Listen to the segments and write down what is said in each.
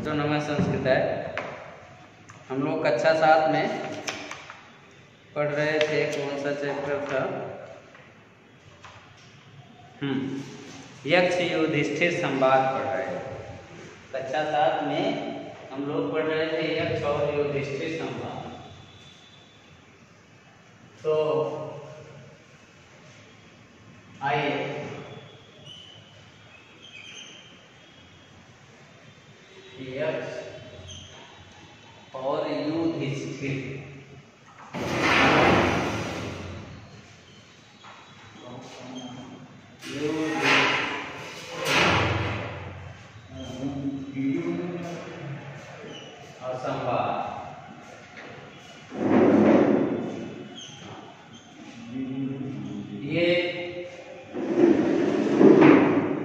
बच्चों नमः संस्कृत है। हम लोग कक्षा 7 में पढ़ रहे थे, कौन सा चैप्टर था? यक्ष युधिष्ठिर संवाद पढ़ रहे थे। कक्षा 7 में हम लोग पढ़ रहे थे यक्ष और युधिष्ठिर संवाद। तो आइए यक्ष और युधिष्ठिर और संवाद। ये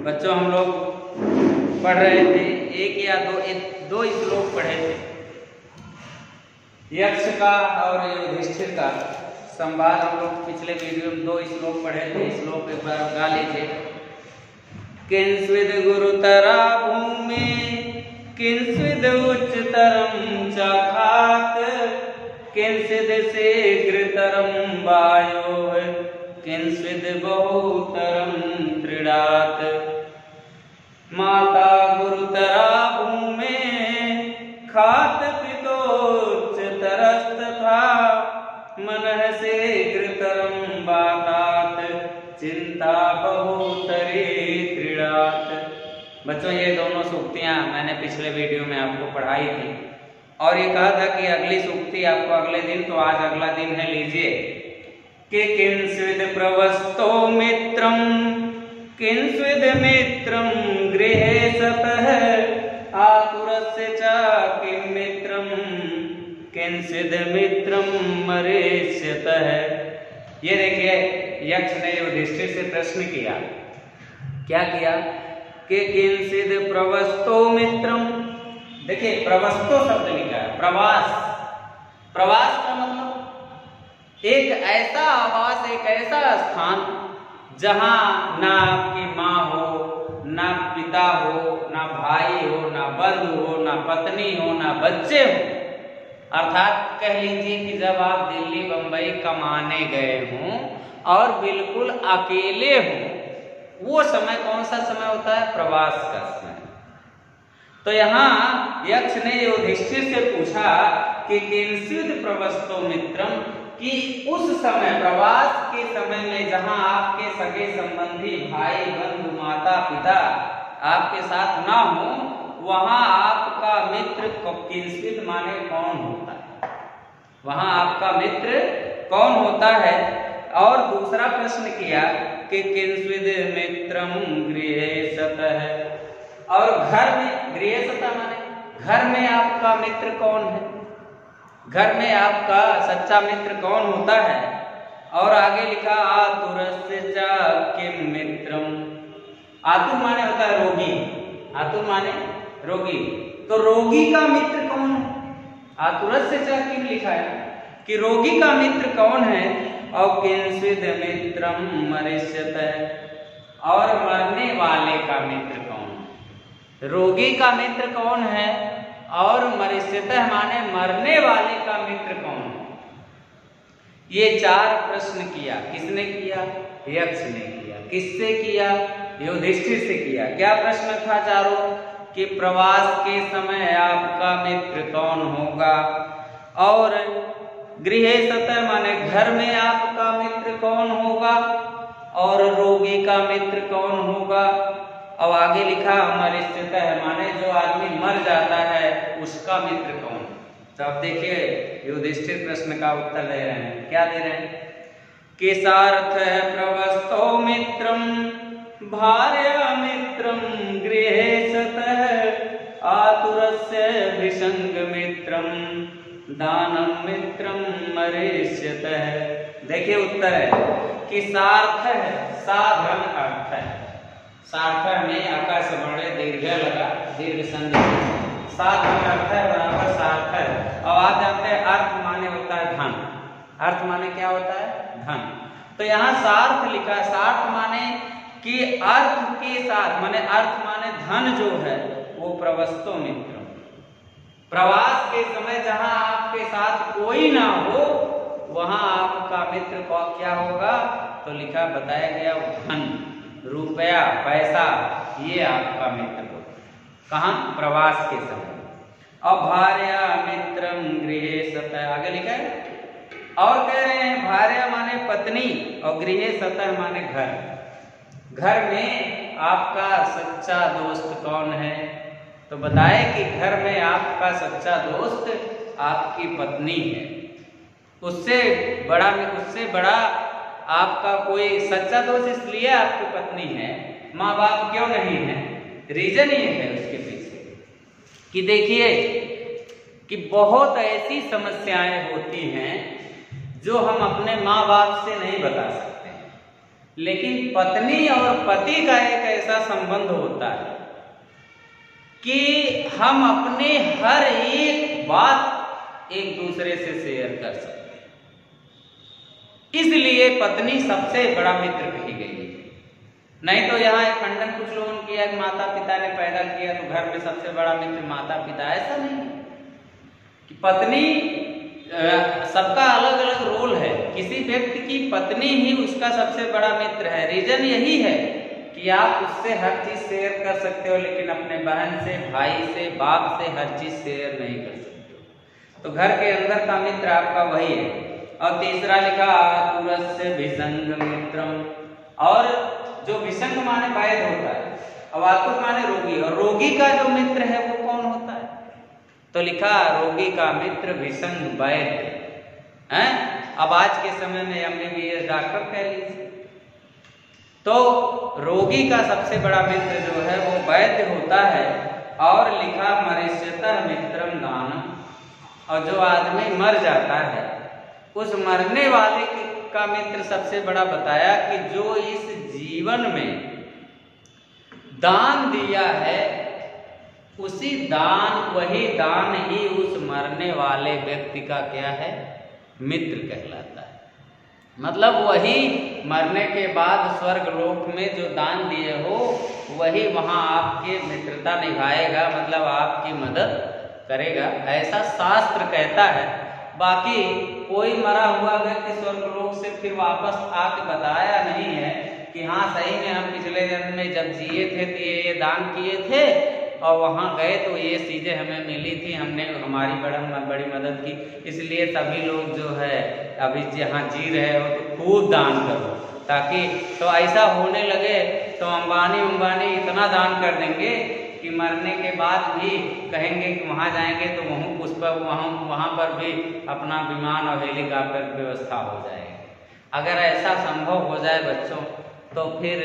बच्चों हम लोग पढ़ रहे थे, एक या दो श्लोक पढ़े थे। यक्ष का और युधिष्ठिर का संवाद हम लोग पिछले वीडियो में 2 श्लोक पढ़े थे। श्लोक एक बार गा लीजिए। किंस्विद गुरुतरा भूमि किंस्विद उच्चतरम चाखात किंस्विद शीघ्रतरम वायो किंस्विद बहुतरम त्रिडात। माता गुरुतरा भूमि खात पितोच्चतरस्तथा मनः शीघ्रतरम वातात चिंता बहुतरी त्रिडात। बच्चों ये दोनों सूक्तियां मैंने पिछले वीडियो में आपको पढ़ाई थी और ये कहा था कि अगली सूक्ति आपको अगले दिन, तो आज अगला दिन है, लीजिए कि किंस्विद प्रवस्तो मित्रम किंस्विद मित्रम गृहे सतः आतुरस्य च किं मित्रम किंस्विद मित्रम मरीष्यतः। ये देखिए यक्ष ने युधिष्ठिर से प्रश्न किया। क्या किया कि किंस्विद प्रवस्तो मित्रम। देखिए प्रवस्तो शब्द लिखा है, प्रवास। प्रवास का मतलब एक ऐसा आवास, एक ऐसा स्थान जहां ना आपकी माँ हो, ना पिता हो, ना भाई हो, ना बंधु हो, ना पत्नी हो, ना बच्चे हो। अर्थात कह लीजिए कि जब आप दिल्ली बंबई कमाने गए हों और बिल्कुल अकेले हों, वो समय कौन सा समय होता है? प्रवास का समय। तो यहाँ यक्ष ने युधिष्ठिर से पूछा कि किंस्विद प्रवस्तो मित्रम, कि उस समय प्रवास के समय में जहां आपके सगे संबंधी भाई बंधु माता पिता आपके साथ ना हो, वहां आपका मित्र किंस्विद माने कौन होता है? वहां आपका मित्र कौन होता है? और दूसरा प्रश्न किया कि किंस्विद मित्रम गृहे सतः, और घर में, गृहे सतः माने घर में आपका मित्र कौन है? घर में आपका सच्चा मित्र कौन होता है? और आगे लिखा आतुरस्य च किं मित्रम। आतुर माने होता है रोगी, आतुर माने रोगी। तो रोगी का मित्र कौन है? आतुरस्य च किं लिखा है कि रोगी का मित्र कौन है? और किंस्विद मित्रम मरीष्यतः, और मरने वाले का मित्र कौन है? रोगी का मित्र कौन है और मरीष्यतः माने मरने वाले का मित्र कौन है? ये 4 प्रश्न किया। किसने किया? यक्ष ने किया। किससे किया? युधिष्ठिर से किया। क्या प्रश्न था चारों? कि प्रवास के समय आपका मित्र कौन होगा, और गृहे सतः माने घर में आपका मित्र कौन होगा, और रोगी का मित्र कौन होगा, और आगे लिखा मरीष्यतः माने जो आदमी मर जाता है उसका मित्र कौन। तो अब देखिए युधिष्ठिर प्रश्न का उत्तर दे रहे हैं। क्या दे रहे हैं? कि सार्थः प्रवस्तो मित्रम भार्या मित्रम गृहे सतः आतुरस्य विसंग मित्रम दानम मित्रम मरीष्यतः। देखिए उत्तर है कि सार्थ है, साधन अर्थ है। सार्थ में आकाश बड़े दीर्घ लगा, दीर्घ संधि, साधन अर्थ है बराबर सार्थ है। और आप जानते हैं अर्थ माने होता है धन। अर्थ माने क्या होता है? धन। तो यहाँ सार्थ लिखा। सार्थ माने कि अर्थ के साथ, माने अर्थ माने धन जो है वो प्रवस्तो मित्र, प्रवास के समय जहां आपके साथ कोई ना हो वहां आपका मित्र क्या होगा? तो लिखा बताया गया धन, रुपया, पैसा, ये आपका मित्र होगा। कहाँ? प्रवास के समय। अब भार्या मित्रम गृहे सतः, आगे लिखा है और कह रहे हैं भार्या माने पत्नी और गृहे सतः माने घर। घर में आपका सच्चा दोस्त कौन है? तो बताए कि घर में आपका सच्चा दोस्त आपकी पत्नी है। उससे बड़ा आपका कोई सच्चा दोस्त इसलिए आपकी पत्नी है, माँ बाप क्यों नहीं है? रीजन ये है उसके पीछे कि देखिए कि बहुत ऐसी समस्याएं होती हैं जो हम अपने माँ बाप से नहीं बता सकते, लेकिन पत्नी और पति का एक ऐसा संबंध होता है कि हम अपने हर एक बात एक दूसरे से शेयर कर सकते हैं। इसलिए पत्नी सबसे बड़ा मित्र कही गई है। नहीं तो यहाँ एक खंडन कुछ लोगों ने किया कि माता पिता ने पैदा किया तो घर में सबसे बड़ा मित्र माता पिता। ऐसा नहीं है कि पत्नी, सबका अलग अलग रोल है। किसी व्यक्ति की पत्नी ही उसका सबसे बड़ा मित्र है। रीजन यही है कि आप उससे हर चीज शेयर कर सकते हो, लेकिन अपने बहन से, भाई से, बाप से हर चीज शेयर नहीं कर सकते हो। तो घर के अंदर का मित्र आपका वही है। और तीसरा लिखा आतुरस्य विसंग मित्रम, और जो विसंग माने वैध होता है और आतुर माने रोगी, और रोगी का जो मित्र है वो कौन होता है? तो लिखा रोगी का मित्र विसंग वैध है। अब आज के समय में MBBS डॉक्टर कह लीजिए, तो रोगी का सबसे बड़ा मित्र जो है वो वैद्य होता है। और लिखा मरिष्यतः मित्रम दानम, और जो आदमी मर जाता है उस मरने वाले का मित्र सबसे बड़ा बताया कि जो इस जीवन में दान दिया है वही दान ही उस मरने वाले व्यक्ति का क्या है? मित्र कहलाता है। मतलब वही मरने के बाद स्वर्ग लोक में जो दान दिए हो वही वहां आपके मित्रता निभाएगा, मतलब आपकी मदद करेगा, ऐसा शास्त्र कहता है। बाकी कोई मरा हुआ व्यक्ति स्वर्ग लोक से फिर वापस आके बताया नहीं है कि हाँ सही में हम पिछले जन्म में जब जिए थे तो ये दान किए थे और वहाँ गए तो ये चीजें हमें मिली थी, हमने हमारी बड़ी मदद की, इसलिए सभी लोग जो है अभी जहाँ जी रहे हो तो खूब दान करो, ताकि तो ऐसा होने लगे तो अंबानी इतना दान कर देंगे कि मरने के बाद भी कहेंगे कि वहाँ जाएंगे तो वहाँ पर भी अपना विमान और हेलीकॉप्टर की व्यवस्था हो जाएगी। अगर ऐसा संभव हो जाए बच्चों, तो फिर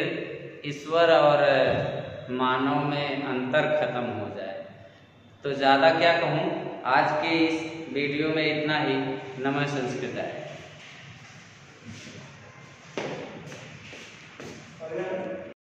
ईश्वर और मानव में अंतर खत्म हो जाए। तो ज़्यादा क्या कहूँ, आज के इस वीडियो में इतना ही। नमः संस्कृताय।